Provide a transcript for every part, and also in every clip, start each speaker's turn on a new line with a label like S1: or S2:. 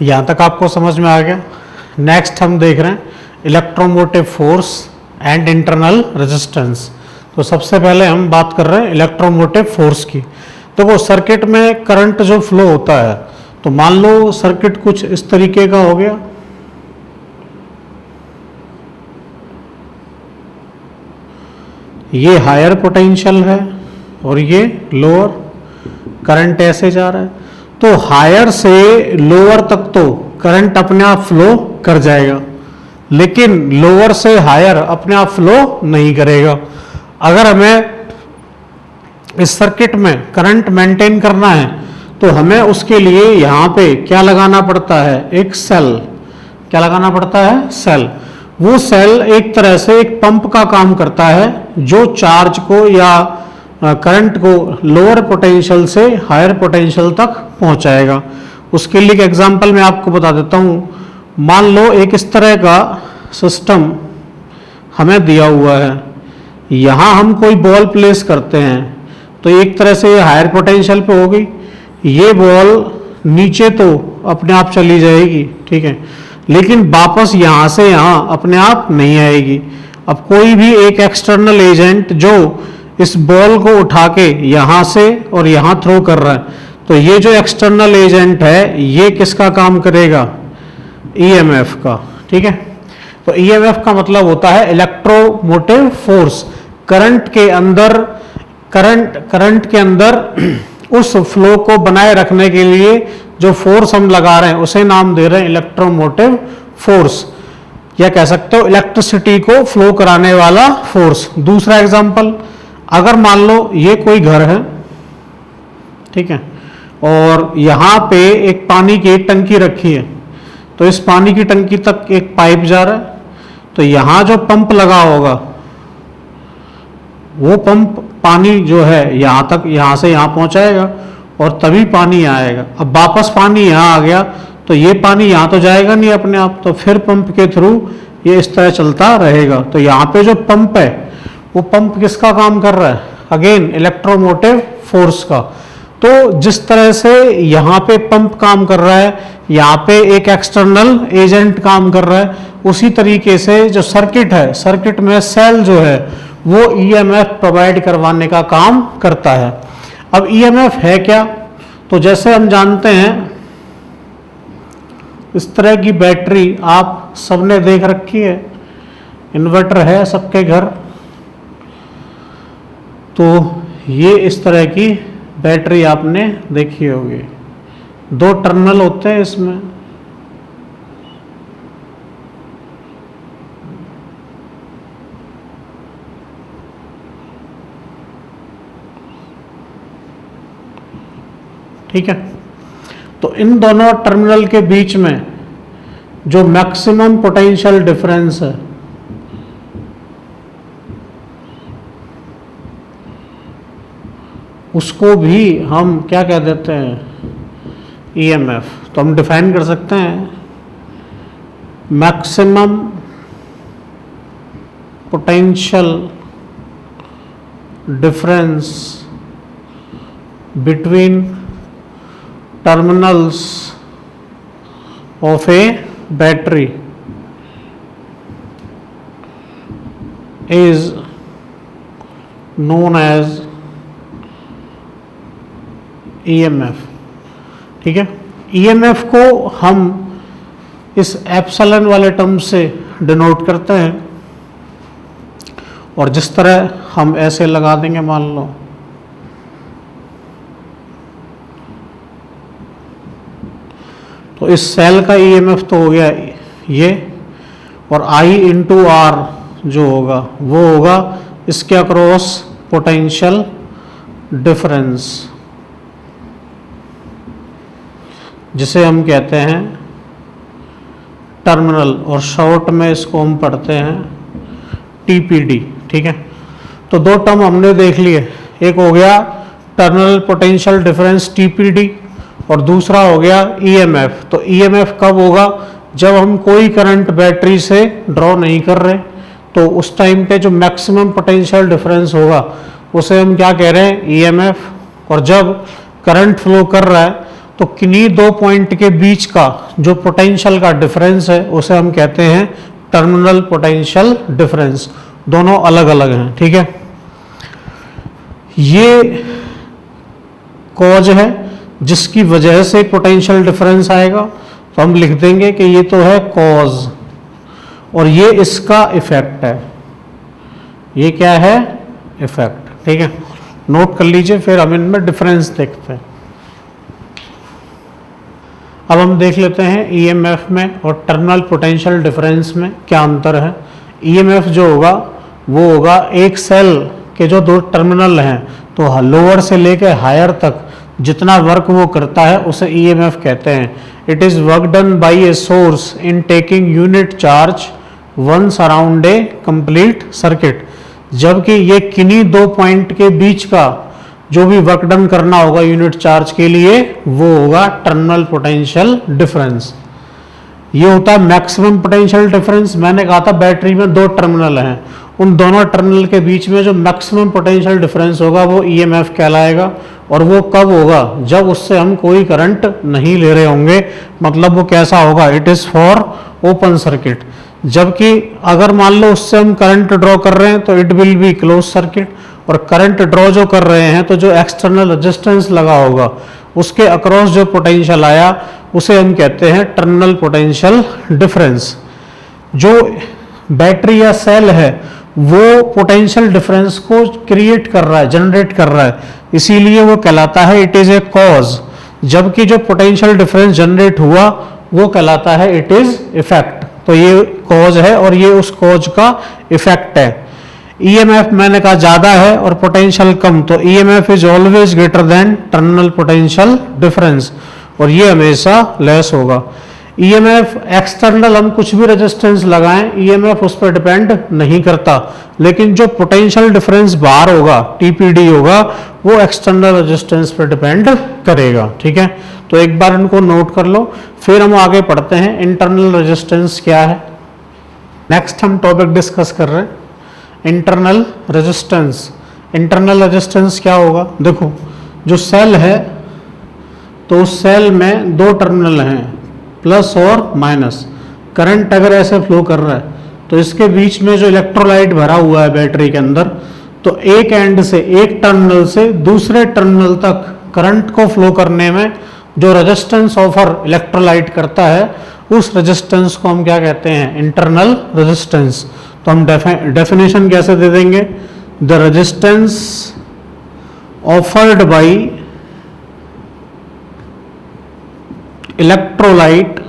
S1: यहाँ तक आपको समझ में आ गया। नेक्स्ट हम देख रहे हैं electromotive force and internal resistance. तो सबसे पहले हम बात कर रहे हैं इलेक्ट्रोमोटिव फोर्स की। तो वो सर्किट में करंट जो फ्लो होता है, तो मान लो सर्किट कुछ इस तरीके का हो गया। ये हायर पोटेंशियल है और ये लोअर, करंट ऐसे जा रहा है। तो हायर से लोअर तक तो करंट अपने आप फ्लो कर जाएगा, लेकिन लोअर से हायर अपने आप फ्लो नहीं करेगा। अगर हमें इस सर्किट में करंट मेंटेन करना है तो हमें उसके लिए यहाँ पे क्या लगाना पड़ता है, एक सेल। क्या लगाना पड़ता है, सेल। वो सेल एक तरह से एक पंप का काम करता है, जो चार्ज को या करंट को लोअर पोटेंशियल से हायर पोटेंशियल तक पहुंचाएगा। उसके लिए एक एग्जांपल मैं आपको बता देता हूं। मान लो एक इस तरह का सिस्टम हमें दिया हुआ है, यहाँ हम कोई बॉल प्लेस करते हैं तो एक तरह से ये हायर पोटेंशियल पे होगी, ये बॉल नीचे तो अपने आप चली जाएगी, ठीक है, लेकिन वापस यहाँ से यहाँ अपने आप नहीं आएगी। अब कोई भी एक एक्सटर्नल एजेंट जो इस बॉल को उठा के यहाँ से और यहाँ थ्रो कर रहा है, तो ये जो एक्सटर्नल एजेंट है ये किसका काम करेगा, ईएमएफ का, ठीक है। तो ईएमएफ का मतलब होता है इलेक्ट्रोमोटिव फोर्स। करंट के अंदर उस फ्लो को बनाए रखने के लिए जो फोर्स हम लगा रहे हैं उसे नाम दे रहे हैं इलेक्ट्रोमोटिव फोर्स, या कह सकते हो इलेक्ट्रिसिटी को फ्लो कराने वाला फोर्स। दूसरा एग्जांपल, अगर मान लो ये कोई घर है, ठीक है, और यहाँ पे एक पानी की एक टंकी रखी है, तो इस पानी की टंकी तक एक पाइप जा रहा है, तो यहाँ जो पंप लगा होगा वो पंप पानी जो है यहाँ तक, यहाँ से यहाँ पहुँचाएगा और तभी पानी यहाँ आएगा। अब वापस पानी यहाँ आ गया तो ये पानी यहाँ तो जाएगा नहीं अपने आप, तो फिर पंप के थ्रू ये इस तरह चलता रहेगा। तो यहाँ पे जो पंप है वो पंप किसका काम कर रहा है, अगेन इलेक्ट्रोमोटिव फोर्स का। तो जिस तरह से यहाँ पे पंप काम कर रहा है, यहाँ पे एक एक्सटर्नल एजेंट काम कर रहा है, उसी तरीके से जो सर्किट है, सर्किट में सेल जो है वो ईएमएफ प्रोवाइड करवाने का काम करता है। अब ईएमएफ है क्या, तो जैसे हम जानते हैं इस तरह की बैटरी आप सबने देख रखी है, इन्वर्टर है सबके घर, तो ये इस तरह की बैटरी आपने देखी होगी। 2 टर्मिनल होते हैं इसमें, ठीक है। तो इन दोनों टर्मिनल के बीच में जो मैक्सिमम पोटेंशियल डिफरेंस है उसको भी हम क्या कह देते हैं, ईएमएफ। तो हम डिफाइन कर सकते हैं maximum potential difference between terminals of a battery is known as EMF, ठीक है। EMF को हम इस एप्सिलॉन वाले टर्म से डिनोट करते हैं, और जिस तरह हम ऐसे लगा देंगे, मान लो तो इस सेल का ईएमएफ तो हो गया ये, और I इंटू आर जो होगा वो होगा इसके अक्रॉस पोटेंशियल डिफरेंस, जिसे हम कहते हैं टर्मिनल, और शॉर्ट में इसको हम पढ़ते हैं टीपीडी, ठीक है। तो 2 टर्म हमने देख लिए, एक हो गया टर्मिनल पोटेंशियल डिफरेंस टीपीडी, और दूसरा हो गया ईएमएफ। तो ईएमएफ कब होगा, जब हम कोई करंट बैटरी से ड्रॉ नहीं कर रहे, तो उस टाइम पे जो मैक्सिमम पोटेंशियल डिफरेंस होगा उसे हम क्या कह रहे हैं, ईएमएफ। और जब करंट फ्लो कर रहा है तो किन्हीं दो पॉइंट के बीच का जो पोटेंशियल का डिफरेंस है उसे हम कहते हैं टर्मिनल पोटेंशियल डिफरेंस। दोनों अलग अलग हैं, ठीक है। ये कॉज है जिसकी वजह से पोटेंशियल डिफरेंस आएगा, तो हम लिख देंगे कि ये तो है कॉज और ये इसका इफेक्ट है। ये क्या है? इफेक्ट, ठीक है। नोट कर लीजिए, फिर हम इनमें डिफरेंस देखते हैं। अब हम देख लेते हैं ईएमएफ में और टर्मिनल पोटेंशियल डिफरेंस में क्या अंतर है। ईएमएफ जो होगा वो होगा एक सेल के जो दो टर्मिनल हैं, तो लोअर से लेकर हायर तक जितना वर्क वो करता है उसे ईएमएफ कहते हैं। It is work done by a source in taking unit charge once around a complete circuit. जबकि ये किन्हीं दो पॉइंट के बीच का जो भी वर्क डन करना होगा यूनिट चार्ज के लिए वो होगा टर्मिनल पोटेंशियल डिफरेंस। ये होता है मैक्सिमम पोटेंशियल डिफरेंस। मैंने कहा था बैटरी में दो टर्मिनल हैं, उन दोनों टर्मिनल के बीच में जो मैक्सिमम पोटेंशियल डिफरेंस होगा वो ईएमएफ कहलाएगा। और वो कब होगा? जब उससे हम कोई करंट नहीं ले रहे होंगे। मतलब वो कैसा होगा? It is for open circuit. जबकि अगर मान लो उससे हम करंट ड्रॉ कर रहे हैं तो it will be close circuit. और करंट ड्रॉ जो कर रहे हैं तो जो एक्सटर्नल रेजिस्टेंस लगा होगा उसके अक्रॉस जो पोटेंशियल आया उसे हम कहते हैं टर्मिनल पोटेंशियल डिफरेंस। जो बैटरी या सेल है वो पोटेंशियल डिफरेंस को क्रिएट कर रहा है, जनरेट कर रहा है, इसीलिए वो कहलाता है इट इज ए कॉज। जबकि जो पोटेंशियल डिफरेंस जनरेट हुआ वो कहलाता है इट इज इफेक्ट। तो ये कॉज है और ये उस कॉज का इफेक्ट है। ईएमएफ मैंने कहा ज्यादा है और पोटेंशियल कम, तो EMF is always greater than terminal potential difference और ये हमेशा लेस होगा। ईएमएफ एक्सटर्नल हम कुछ भी रेजिस्टेंस लगाएं, ईएमएफ उस पर डिपेंड नहीं करता, लेकिन जो पोटेंशियल डिफरेंस बाहर होगा, टीपीडी होगा, वो एक्सटर्नल रेजिस्टेंस पर डिपेंड करेगा, ठीक है। तो एक बार इनको नोट कर लो, फिर हम आगे पढ़ते हैं इंटरनल रेजिस्टेंस क्या है। नेक्स्ट हम टॉपिक डिस्कस कर रहे हैं इंटरनल रेजिस्टेंस। इंटरनल रेजिस्टेंस क्या होगा? देखो, जो सेल है तो उस सेल में दो टर्मिनल हैं, प्लस और माइनस। करंट अगर ऐसे फ्लो कर रहा है तो इसके बीच में जो इलेक्ट्रोलाइट भरा हुआ है बैटरी के अंदर, तो एक एंड से, एक टर्मिनल से दूसरे टर्मिनल तक करंट को फ्लो करने में जो रेजिस्टेंस ऑफर इलेक्ट्रोलाइट करता है उस रेजिस्टेंस को हम क्या कहते हैं? Internal resistance. तो हम डेफिनेशन कैसे दे देंगे? The resistance offered by electrolyte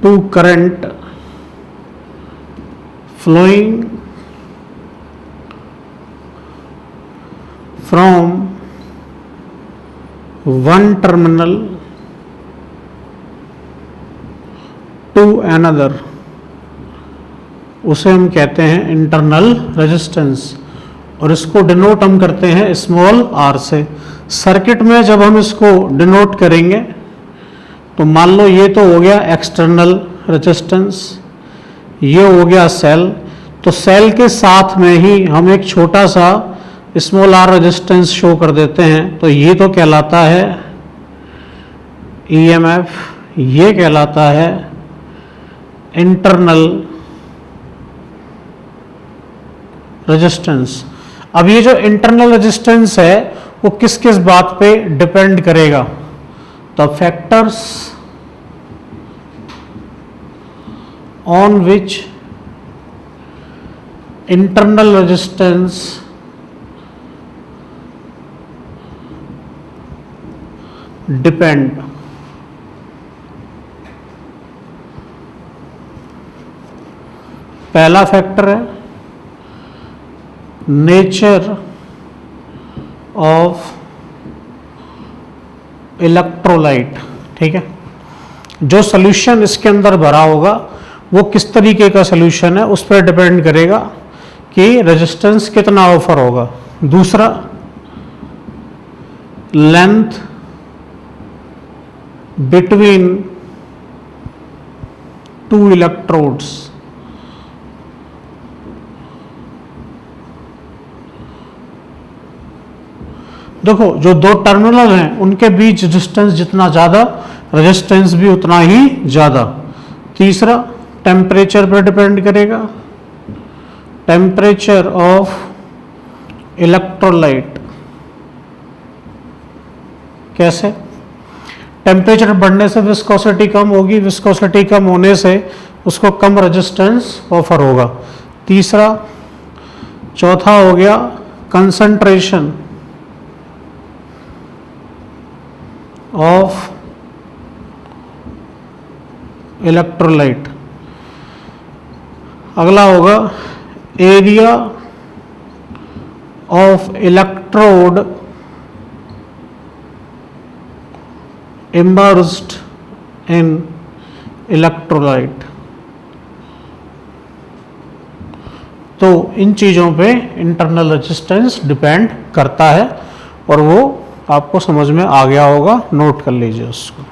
S1: to current flowing from one terminal to another, उसे हम कहते हैं इंटरनल रेजिस्टेंस और इसको डिनोट हम करते हैं स्मॉल आर से। सर्किट में जब हम इसको डिनोट करेंगे तो मान लो ये तो हो गया एक्सटर्नल रेजिस्टेंस, ये हो गया सेल, तो सेल के साथ में ही हम एक छोटा सा स्मॉल आर रेजिस्टेंस शो कर देते हैं, तो ये तो कहलाता है ईएमएफ, ये कहलाता है इंटरनल रेजिस्टेंस। अब ये जो इंटरनल रेजिस्टेंस है वो किस किस बात पे डिपेंड करेगा? तो factors on which internal resistance depend। पहला फैक्टर है नेचर ऑफ इलेक्ट्रोलाइट, ठीक है। जो सॉल्यूशन इसके अंदर भरा होगा वो किस तरीके का सॉल्यूशन है उस पर डिपेंड करेगा कि रेजिस्टेंस कितना ऑफर होगा। दूसरा, लेंथ बिटवीन टू इलेक्ट्रोड्स, देखो जो दो टर्मिनल हैं उनके बीच डिस्टेंस जितना ज़्यादा, रेजिस्टेंस भी उतना ही ज़्यादा। तीसरा, टेम्परेचर पर डिपेंड करेगा, टेम्परेचर ऑफ इलेक्ट्रोलाइट। कैसे? टेम्परेचर बढ़ने से विस्कोसिटी कम होगी, विस्कोसिटी कम होने से उसको कम रेजिस्टेंस ऑफर होगा। तीसरा, चौथा हो गया कंसंट्रेशन ऑफ इलेक्ट्रोलाइट। अगला होगा area of electrode immersed in electrolyte। तो इन चीज़ों पे इंटरनल रेजिस्टेंस डिपेंड करता है और वो आपको समझ में आ गया होगा, नोट कर लीजिए उसको।